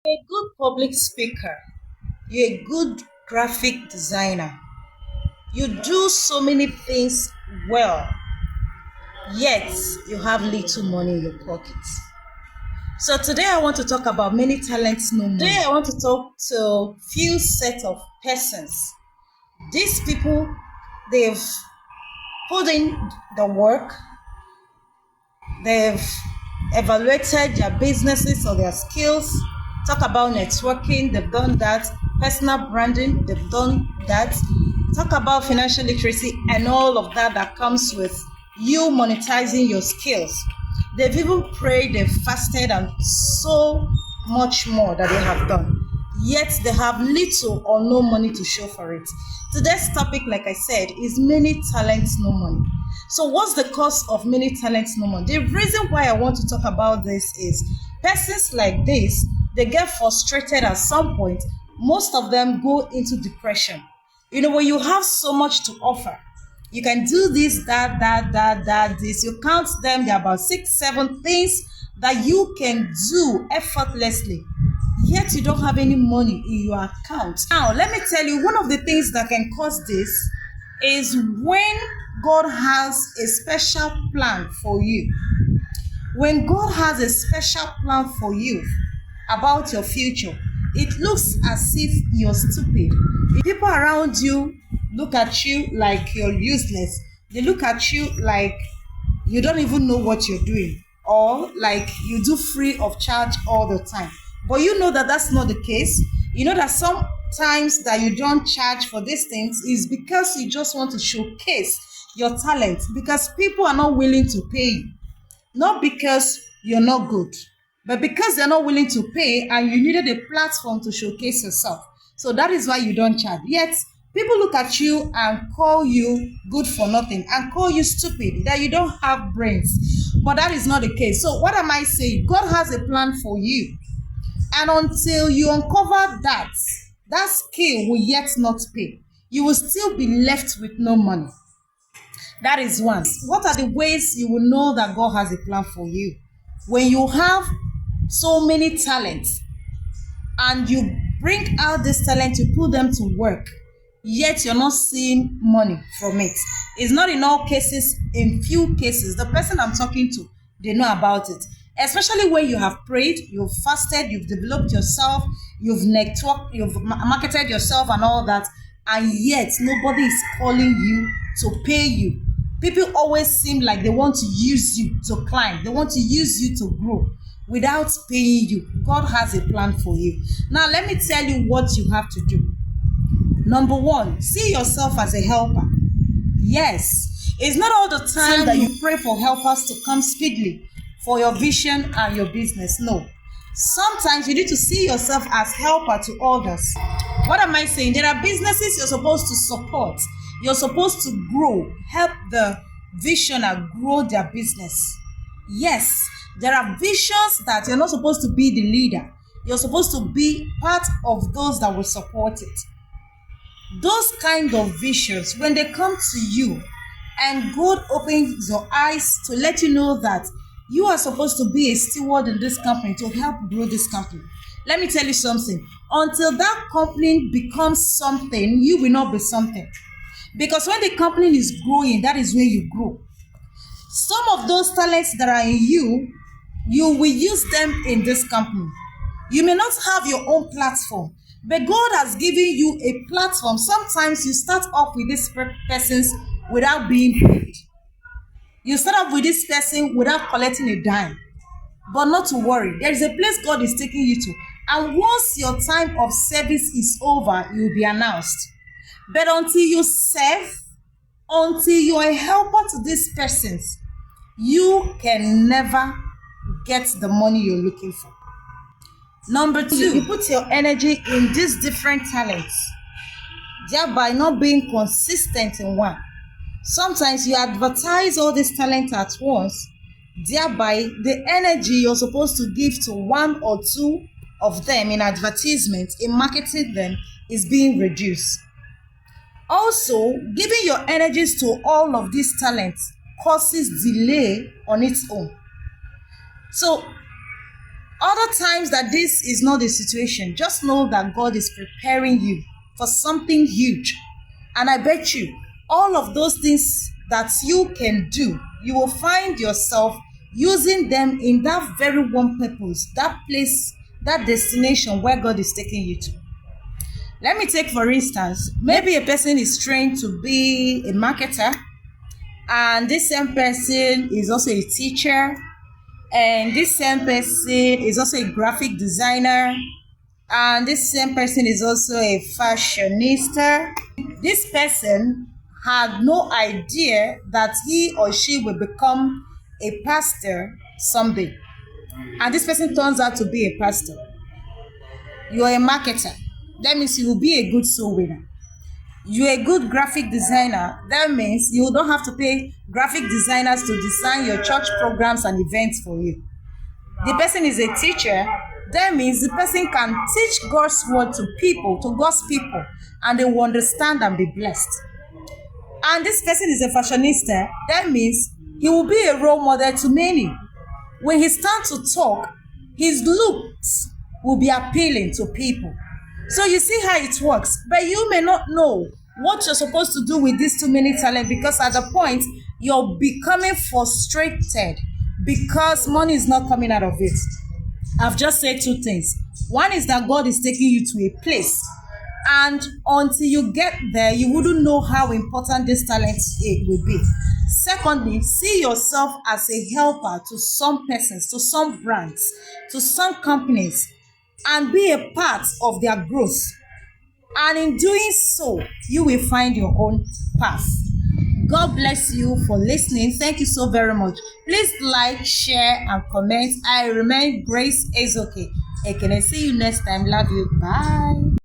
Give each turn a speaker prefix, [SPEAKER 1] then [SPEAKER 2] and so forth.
[SPEAKER 1] A good public speaker, you're a good graphic designer. You do so many things well, yet you have little money in your pockets. So today I want to talk about many talents no money. Today I want to talk to few set of persons. These people, they've put in the work, they've evaluated their businesses or their skills. Talk about networking, they've done that. Personal branding, they've done that. Talk about financial literacy and all of that that comes with you monetizing your skills. They've even prayed, they've fasted, and so much more that they have done. Yet they have little or no money to show for it. Today's topic, like I said, is many talents, no money. So what's the cause of many talents, no money? The reason why I want to talk about this is persons like this, they get frustrated at some point. Most of them go into depression. When you have so much to offer, you can do this, that, this. You count them, there are about 6, 7 things that you can do effortlessly. Yet you don't have any money in your account. Now, let me tell you, one of the things that can cause this is when God has a special plan for you. When God has a special plan for you about your future, it looks as if you're stupid. People around you look at you like you're useless. They look at you like you don't even know what you're doing, or like you do free of charge all the time. But you know that that's not the case. You know that sometimes that you don't charge for these things is because you just want to showcase your talent, because people are not willing to pay you. Not because you're not good, but because they're not willing to pay and you needed a platform to showcase yourself. So that is why you don't charge. Yet, people look at you and call you good for nothing and call you stupid, that you don't have brains. But that is not the case. So what am I saying? God has a plan for you. And until you uncover that skill will yet not pay. You will still be left with no money. That is one. What are the ways you will know that God has a plan for you? When you have so many talents and you bring out this talent, you put them to work, yet you're not seeing money from it. It's not in all cases, in few cases. The person I'm talking to, they know about it. Especially when you have prayed, you've fasted, you've developed yourself, you've networked, you've marketed yourself and all that, and yet nobody is calling you to pay you. People always seem like they want to use you to climb. They want to use you to grow without paying you. God has a plan for you. Now, let me tell you what you have to do. Number one, see yourself as a helper. Yes, it's not all the time that you pray for helpers to come speedily for your vision and your business. No. Sometimes you need to see yourself as helper to others. What am I saying? There are businesses you're supposed to support. You're supposed to grow, help the visionary grow their business. Yes, there are visions that you're not supposed to be the leader. You're supposed to be part of those that will support it. Those kind of visions, when they come to you and God opens your eyes to let you know that you are supposed to be a steward in this company to help grow this company. Let me tell you something. Until that company becomes something, you will not be something. Because when the company is growing, that is where you grow. Some of those talents that are in you, you will use them in this company. You may not have your own platform, but God has given you a platform. Sometimes you start off with these persons without being paid. You start off with this person without collecting a dime. But not to worry, there is a place God is taking you to. And once your time of service is over, you will be announced. But until you serve, until you are a helper to these persons, you can never get the money you're looking for. Number two, you put your energy in these different talents, thereby not being consistent in one. Sometimes you advertise all these talents at once, thereby the energy you're supposed to give to one or two of them in advertisement, in marketing them, is being reduced. Also, giving your energies to all of these talents causes delay on its own. So, Other times that this is not the situation, just know that God is preparing you for something huge. And I bet you, all of those things that you can do, you will find yourself using them in that very one purpose, that place, that destination where God is taking you to. Let me take, for instance, maybe a person is trained to be a marketer, and this same person is also a teacher, and this same person is also a graphic designer, and this same person is also a fashionista. This person had no idea that he or she will become a pastor someday, and this person turns out to be a pastor. You are a marketer, that means you will be a good soul winner. You're a good graphic designer, that means you don't have to pay graphic designers to design your church programs and events for you. The person is a teacher, that means the person can teach God's word to people, to God's people, and they will understand and be blessed. And this person is a fashionista, that means he will be a role model to many. When he stands to talk, his looks will be appealing to people. So you see how it works, but you may not know what you're supposed to do with these too many talents, because at the point you're becoming frustrated because money is not coming out of it. I've just said two things. One is that God is taking you to a place, and until you get there, you wouldn't know how important this talent will be. Secondly, see yourself as a helper to some persons, to some brands, to some companies, and be a part of their growth. And in doing so, you will find your own path. God bless you for listening. Thank you so very much. Please like, share, and comment. I remain Grace Ezoke. I can see you next time. Love you. Bye.